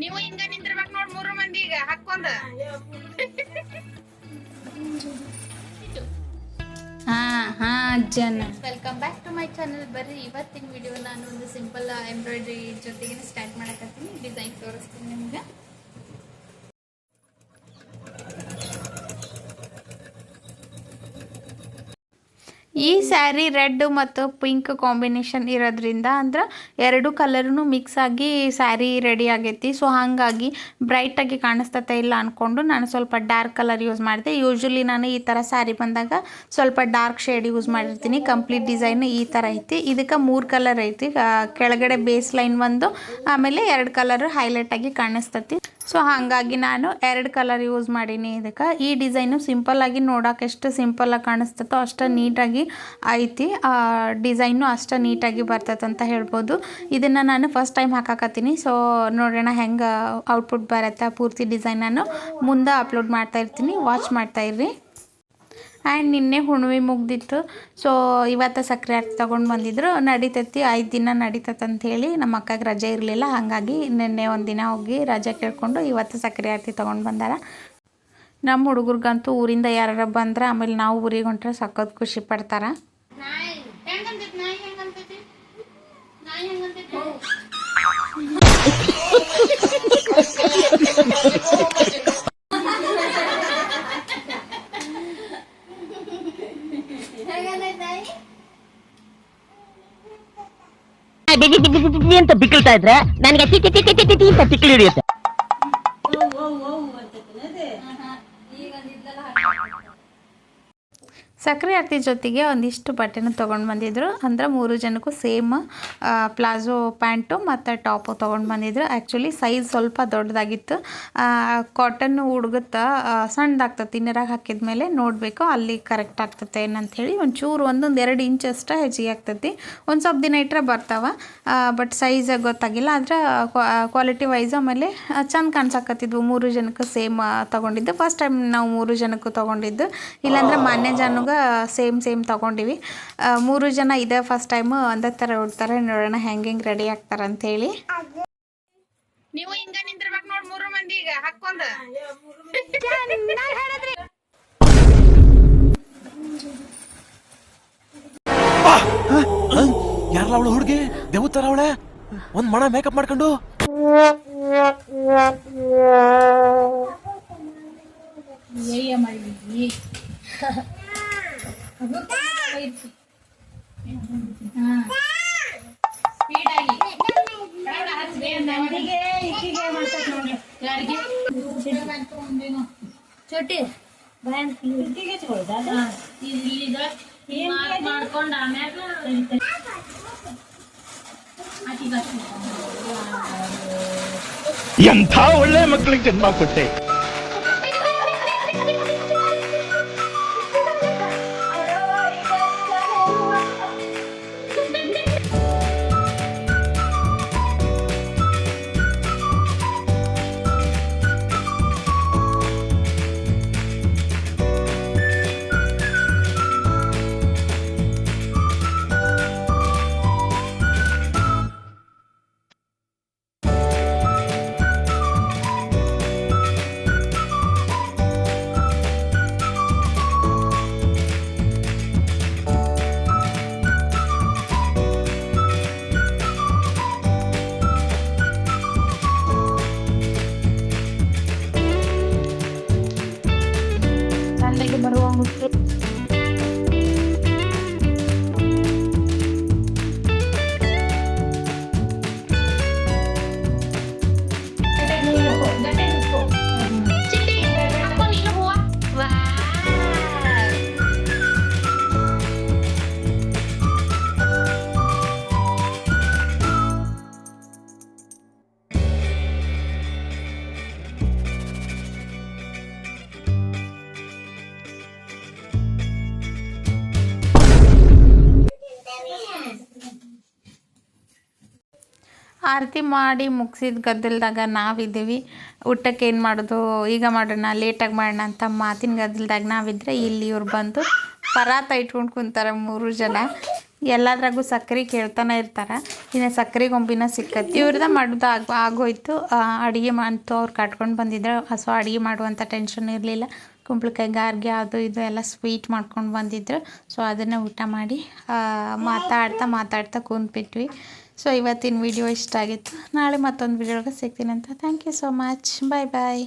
ನೀವು ಹಿಂಗ ನಿಂತಿರ್ಬೇಕು ನೋಡ್ ಮೂರು ಮಂದಿ ಈಗ ಹಾಕೊಂಡ ಅಜ್ಜನ welcome back to my channel. ಬರ್ರಿ ಇವತ್ತಿನ ವಿಡಿಯೋ ನಾನು ಒಂದು ಸಿಂಪಲ್ ಎಂಬ್ರಾಯ್ಡ್ರಿ ಜೊತೆಗೆ ಸ್ಟಾರ್ಟ್ ಮಾಡಕತ್ತೀನಿ. ಡಿಸೈನ್ ತೋರಿಸ್ತೀನಿ ನಿಮ್ಗೆ. ಈ ಸ್ಯಾರಿ ರೆಡ್ ಮತ್ತು ಪಿಂಕ್ ಕಾಂಬಿನೇಷನ್ ಇರೋದ್ರಿಂದ ಅಂದ್ರೆ ಎರಡು ಕಲರ್ನು ಮಿಕ್ಸ್ ಆಗಿ ಸ್ಯಾರಿ ರೆಡಿ ಆಗೈತಿ. ಸೊ ಹಾಗಾಗಿ ಬ್ರೈಟಾಗಿ ಕಾಣಿಸ್ತತೆ ಇಲ್ಲ ಅಂದ್ಕೊಂಡು ನಾನು ಸ್ವಲ್ಪ ಡಾರ್ಕ್ ಕಲರ್ ಯೂಸ್ ಮಾಡಿದೆ. ಯೂಶ್ವಲಿ ನಾನು ಈ ಥರ ಸ್ಯಾರಿ ಬಂದಾಗ ಸ್ವಲ್ಪ ಡಾರ್ಕ್ ಶೇಡ್ ಯೂಸ್ ಮಾಡಿರ್ತೀನಿ. ಕಂಪ್ಲೀಟ್ ಡಿಸೈನ್ ಈ ಥರ ಐತಿ. ಇದಕ್ಕೆ 3 ಕಲರ್ ಐತಿ. ಕೆಳಗಡೆ ಬೇಸ್ ಲೈನ್ ಒಂದು, ಆಮೇಲೆ 2 ಕಲರ್ ಹೈಲೈಟ್ ಆಗಿ ಕಾಣಿಸ್ತತಿ. ಸೊ ಹಾಗಾಗಿ ನಾನು 2 ಕಲರ್ ಯೂಸ್ ಮಾಡೀನಿ ಇದಕ್ಕೆ. ಈ ಡಿಸೈನು ಸಿಂಪಲ್ಲಾಗಿ ನೋಡೋಕೆ ಎಷ್ಟು ಸಿಂಪಲ್ಲಾಗಿ ಕಾಣಿಸ್ತತೋ ಅಷ್ಟು ನೀಟಾಗಿ ಐತಿ. ಡಿಸೈನು ಅಷ್ಟು ನೀಟಾಗಿ ಬರ್ತದೆ ಅಂತ ಹೇಳ್ಬೋದು. ಇದನ್ನು ನಾನು ಫಸ್ಟ್ ಟೈಮ್ ಹಾಕಾಕತ್ತೀನಿ. ಸೊ ನೋಡೋಣ ಹೆಂಗೆ ಔಟ್ಪುಟ್ ಬರುತ್ತೆ. ಪೂರ್ತಿ ಡಿಸೈನ್ ನಾನು ಮುಂದೆ ಅಪ್ಲೋಡ್ ಮಾಡ್ತಾ ಇರ್ತೀನಿ, ವಾಚ್ ಮಾಡ್ತಾ ಇರ್ರಿ. ಆ್ಯಂಡ್ ನಿನ್ನೆ ಹುಣ್ಣಿಮೆ ಮುಗ್ದಿತ್ತು. ಸೊ ಇವತ್ತು ಸಕ್ಕರೆ ಆರತಿ ತೊಗೊಂಡು ಬಂದಿದ್ರು. ನಡೀತೈತಿ 5 ದಿನ ನಡೀತೈತೆ ಅಂಥೇಳಿ ನಮ್ಮ ಅಕ್ಕಗೆ ರಜೆ ಇರಲಿಲ್ಲ. ಹಾಗಾಗಿ ನಿನ್ನೆ ಒಂದು ದಿನ ಹೋಗಿ ರಜೆ ಕೇಳಿಕೊಂಡು ಇವತ್ತು ಸಕ್ಕರೆ ಆರತಿ ತೊಗೊಂಡು ಬಂದಾರ. ನಮ್ಮ ಹುಡುಗರಿಗಂತೂ ಊರಿಂದ ಯಾರು ಬಂದ್ರೆ ಆಮೇಲೆ ನಾವು ಊರಿಗೆ ಹೊಂಟ್ರೆ ಸಖತ್ ಖುಷಿ ಪಡ್ತಾರೆ. ಅಂತ ಬಿಕ್ಕಳ್ತಾ ಇದ್ರೆ ನನಗೆ ತಿಕ್ಕಿ ಹಿಡಿಯುತ್ತೆ. ಸಕ್ಕರೆ ಆರತಿ ಜೊತೆಗೆ ಒಂದಿಷ್ಟು ಬಟ್ಟೆನ ತೊಗೊಂಡು ಬಂದಿದ್ರು. ಅಂದ್ರೆ 3 ಜನಕ್ಕೂ ಸೇಮ್ ಪ್ಲಾಜೋ ಪ್ಯಾಂಟು ಮತ್ತು ಟಾಪು ತೊಗೊಂಡು ಬಂದಿದ್ರು. ಆ್ಯಕ್ಚುಲಿ ಸೈಜ್ ಸ್ವಲ್ಪ ದೊಡ್ಡದಾಗಿತ್ತು. ಕಾಟನ್ ಹುಡುಗುತ್ತ ಸಣ್ಣದಾಗ್ತದೆ. ಇನ್ನರಾಗ ಹಾಕಿದ ಮೇಲೆ ನೋಡಬೇಕು ಅಲ್ಲಿ ಕರೆಕ್ಟ್ ಆಗ್ತದೆ ಏನಂಥೇಳಿ. ಒಂಚೂರು 1-2 ಇಂಚ್ ಅಷ್ಟು ಹೆಚ್ಚಿಗೆ ಆಗ್ತೈತಿ. ಒಂದು ಸ್ವಲ್ಪ ದಿನ ಇಟ್ಟರೆ ಬರ್ತಾವೆ. ಬಟ್ ಸೈಜ್ ಗೊತ್ತಾಗಿಲ್ಲ. ಆದರೆ ಕ್ವಾಲಿಟಿ ವೈಸ್ ಆಮೇಲೆ ಚೆಂದ ಕಾಣಿಸಾಕತ್ತಿದ್ವು. 3 ಜನಕ್ಕೆ ಸೇಮ್ ತೊಗೊಂಡಿದ್ದು. ಫಸ್ಟ್ ಟೈಮ್ ನಾವು 3 ಜನಕ್ಕೂ ತೊಗೊಂಡಿದ್ದು. ಇಲ್ಲಾಂದ್ರೆ ಮಾನ್ಯ ಜನಗೆ ಸೇಮ್ ತೊಗೊಂಡಿವಿ. 3 ಜನ ಇದೆ ಫಸ್ಟ್ ಟೈಮು ಒಂದೇ ಥರ ಉಡ್ತಾರೆ. ನೋಡೋಣ ಹೆಂಗೆ ರೆಡಿ ಆಗ್ತಾರೆ ಅಂಥೇಳಿ. ನೀವು ಹಿಂಗ ನಿಂತಿರ್ಬೇಕು ನೋಡಿ 3 ಮಂದಿ ಈಗ ಹಾಕೊಂಡ ಯಾರಲ್ಲ ಅವಳು ಹುಡುಗಿ ದೇವತರ ಅವಳೆ ಒಂದ್ ಮಣ ಮೇಕಪ್ ಮಾಡ್ಕೊಂಡು ಚೋಟಿ ಮಾಡ್ಕೊಂಡು ಆಮ್ಯಾಗ ಎಂಥ ಒಳ್ಳೆ ಮಕ್ಕಳಿಗೆ ಜನ್ಮ ಕೊಟ್ಟೆ. ಆರತಿ ಮಾಡಿ ಮುಗಿಸಿದ ಗದ್ದಲ್ದಾಗ ನಾವಿದ್ದೀವಿ. ಊಟಕ್ಕೆ ಏನು ಮಾಡೋದು, ಈಗ ಮಾಡೋಣ, ಲೇಟಾಗಿ ಮಾಡೋಣ ಅಂತ ಮಾತಿನ ಗದ್ದಲ್ದಾಗ ನಾವಿದ್ರೆ ಇಲ್ಲಿ ಇವ್ರು ಬಂದು ಪರಾತ ಇಟ್ಕೊಂಡು ಕುಂತಾರೆ 3 ಜನ. ಎಲ್ಲದ್ರಾಗೂ ಸಕ್ಕರೆ ಕೇಳ್ತಾನೆ ಇರ್ತಾರೆ. ಇನ್ನು ಸಕ್ಕರೆ ಗೊಂಬಿನ ಸಿಕ್ಕತ್ತಿ ಇವ್ರದ ಮಾಡೋದು ಆಗೋಯ್ತು. ಅಡುಗೆ ಅಂತೂ ಅವ್ರು ಕಟ್ಕೊಂಡು ಬಂದಿದ್ರು. ಸೊ ಅಡುಗೆ ಮಾಡುವಂಥ ಟೆನ್ಷನ್ ಇರಲಿಲ್ಲ. ಕುಂಬಳಕಾಯಿ ಗಾರ್ಗೆ ಅದು ಇದು ಎಲ್ಲ ಸ್ವೀಟ್ ಮಾಡ್ಕೊಂಡು ಬಂದಿದ್ರು. ಸೊ ಅದನ್ನೇ ಊಟ ಮಾಡಿ ಮಾತಾಡ್ತಾ ಕೂತ್ಬಿಟ್ವಿ. ಸೊ ಇವತ್ತಿನ ವಿಡಿಯೋ ಇಷ್ಟ ಆಗಿತ್ತು. ನಾಳೆ ಮತ್ತೊಂದು ವಿಡಿಯೋಗೆ ಸಿಗ್ತೀನಿ ಅಂತ. Thank you so much. Bye bye.